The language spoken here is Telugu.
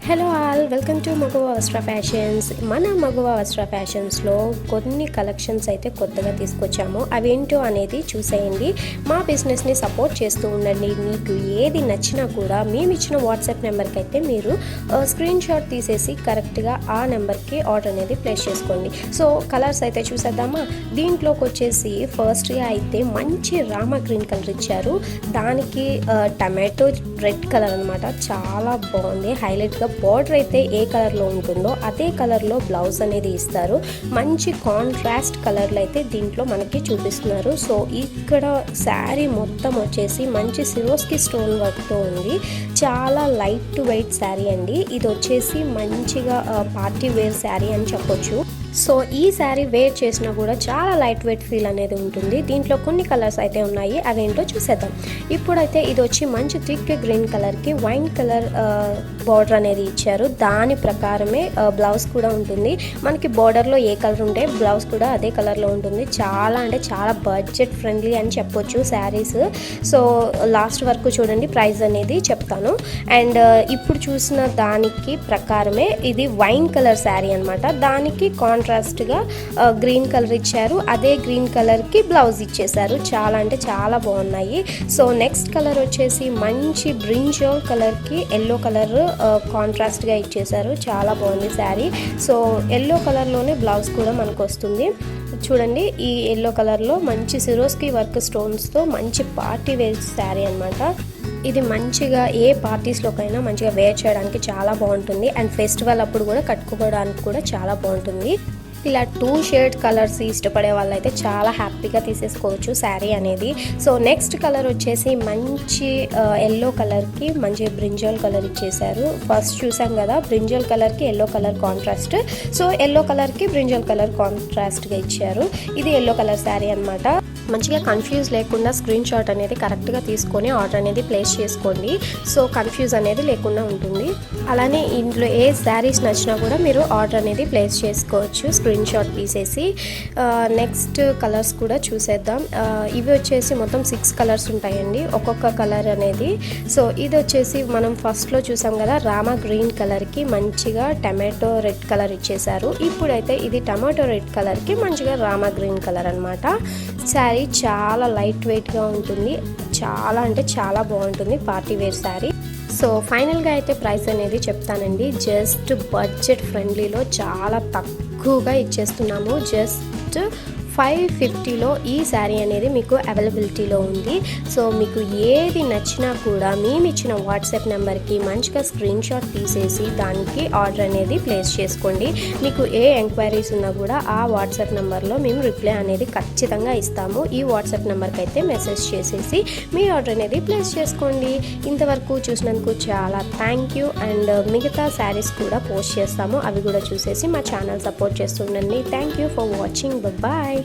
హలో ఆల్, వెల్కమ్ టు మగువ వస్త్ర ఫ్యాషన్స్. మన మగువ వస్త్ర ఫ్యాషన్స్లో కొన్ని కలెక్షన్స్ అయితే కొత్తగా తీసుకొచ్చాము. అవేంటో అనేది చూసేయండి. మా బిజినెస్ని సపోర్ట్ చేస్తూ ఉండండి. మీకు ఏది నచ్చినా కూడా మేము ఇచ్చిన వాట్సాప్ నెంబర్కి అయితే మీరు స్క్రీన్ షాట్ తీసేసి కరెక్ట్గా ఆ నెంబర్కి ఆర్డర్ అనేది ప్లేస్ చేసుకోండి. సో కలర్స్ అయితే చూసేద్దామా. దీంట్లోకి వచ్చేసి ఫస్ట్గా అయితే మంచి రామా గ్రీన్ కలర్ ఇచ్చారు. దానికి టమాటో రెడ్ కలర్ అనమాట. చాలా బాగుంది. హైలైట్గా బార్డర్ అయితే ఏ కలర్లో ఉంటుందో అదే కలర్లో బ్లౌజ్ అనేది ఇస్తారు. మంచి కాంట్రాస్ట్ కలర్లు అయితే దీంట్లో మనకి చూపిస్తున్నారు. సో ఇక్కడ శారీ మొత్తం వచ్చేసి మంచి సిరోస్కి స్టోన్ వర్క్తో ఉంది. చాలా లైట్ వెయిట్ శారీ అండి. ఇది వచ్చేసి మంచిగా పార్టీ వేర్ శారీ అని చెప్పొచ్చు. సో ఈ శారీ వేర్ చేసినా కూడా చాలా లైట్ వెయిట్ ఫీల్ అనేది ఉంటుంది. దీంట్లో కొన్ని కలర్స్ అయితే ఉన్నాయి, అవేంటో చూసేద్దాం. ఇప్పుడైతే ఇది వచ్చి మంచి థిక్ గ్రీన్ కలర్కి వైన్ కలర్ బార్డర్ అనేది ఇచ్చారు. దాని ప్రకారమే బ్లౌజ్ కూడా ఉంటుంది. మనకి బార్డర్లో ఏ కలర్ ఉంటే బ్లౌజ్ కూడా అదే కలర్లో ఉంటుంది. చాలా అంటే చాలా బడ్జెట్ ఫ్రెండ్లీ అని చెప్పొచ్చు శారీస్. సో లాస్ట్ వరకు చూడండి, ప్రైస్ అనేది చెప్తాను. అండ్ ఇప్పుడు చూసిన దానికి ప్రకారమే ఇది వైన్ కలర్ శారీ అనమాట. దానికి కాంట్రాస్ట్గా గ్రీన్ కలర్ ఇచ్చారు. అదే గ్రీన్ కలర్కి బ్లౌజ్ ఇచ్చేసారు. చాలా అంటే చాలా బాగున్నాయి. సో నెక్స్ట్ కలర్ వచ్చేసి మంచి బ్రింజాల్ కలర్కి ఎల్లో కలర్ కాంట్రాస్ట్గా ఇచ్చేసారు. చాలా బాగుంది శారీ. సో ఎల్లో కలర్లోనే బ్లౌజ్ కూడా మనకు వస్తుంది. చూడండి, ఈ ఎల్లో కలర్లో మంచి సిరోస్కి వర్క్ స్టోన్స్తో మంచి పార్టీ వేర్ శారీ అనమాట. ఇది మంచిగా ఏ పార్టీస్లోకైనా మంచిగా వేర్ చేయడానికి చాలా బాగుంటుంది. అండ్ ఫెస్టివల్ అప్పుడు కూడా కట్టుకోవడానికి కూడా చాలా బాగుంటుంది. ఇలా 2 షేడ్ కలర్స్ ఇష్టపడే వాళ్ళైతే చాలా హ్యాపీగా తీసేసుకోవచ్చు శారీ అనేది. సో నెక్స్ట్ కలర్ వచ్చేసి మంచి ఎల్లో కలర్కి మంచి బ్రింజాల్ కలర్ ఇచ్చేసారు. ఫస్ట్ చూసాం కదా, బ్రింజాల్ కలర్కి yellow colour contrast. So yellow కలర్కి బ్రింజాల్ కలర్ కాంట్రాస్ట్గా ఇచ్చారు. ఇది ఎల్లో కలర్ శారీ అనమాట. మంచిగా కన్ఫ్యూజ్ లేకుండా స్క్రీన్ షాట్ అనేది కరెక్ట్గా తీసుకొని ఆర్డర్ అనేది ప్లేస్ చేసుకోండి. సో కన్ఫ్యూజ్ అనేది లేకుండా ఉంటుంది. అలానే ఇంట్లో ఏ శారీస్ నచ్చినా కూడా మీరు ఆర్డర్ అనేది ప్లేస్ చేసుకోవచ్చు స్క్రీన్ షాట్ తీసేసి. నెక్స్ట్ కలర్స్ కూడా చూసేద్దాం. ఇవి వచ్చేసి మొత్తం 6 కలర్స్ ఉంటాయండి, ఒక్కొక్క కలర్ అనేది. సో ఇది వచ్చేసి మనం ఫస్ట్లో చూసాం కదా, రామా గ్రీన్ కలర్కి మంచిగా టమాటో రెడ్ కలర్ ఇచ్చేసారు. ఇప్పుడైతే ఇది టమాటో రెడ్ కలర్కి మంచిగా రామా గ్రీన్ కలర్ అనమాట. శారీ చాలా లైట్ వెయిట్గా ఉంటుంది. చాలా అంటే చాలా బాగుంటుంది పార్టీ వేర్ శారీ. సో ఫైనల్గా అయితే ప్రైస్ అనేది చెప్తానండి. జస్ట్ బడ్జెట్ ఫ్రెండ్లీలో చాలా తక్కువగా ఇచ్చేస్తున్నాము. జస్ట్ 550లో ఈ శారీ అనేది మీకు అవైలబిలిటీలో ఉంది. సో మీకు ఏది నచ్చినా కూడా మేము ఇచ్చిన వాట్సాప్ నెంబర్కి మంచిగా స్క్రీన్ షాట్ తీసేసి దానికి ఆర్డర్ అనేది ప్లేస్ చేసుకోండి. మీకు ఏ ఎంక్వైరీస్ ఉన్నా కూడా ఆ వాట్సాప్ నెంబర్లో మేము రిప్లై అనేది ఖచ్చితంగా ఇస్తాము. ఈ వాట్సాప్ నెంబర్కి అయితే మెసేజ్ చేసేసి మీ ఆర్డర్ అనేది ప్లేస్ చేసుకోండి. ఇంతవరకు చూసినందుకు చాలా థ్యాంక్ యూ. అండ్ మిగతా శారీస్ కూడా పోస్ట్ చేస్తాము, అవి కూడా చూసేసి మా ఛానల్ సపోర్ట్ చేస్తుండండి. Thank you for watching. Bye.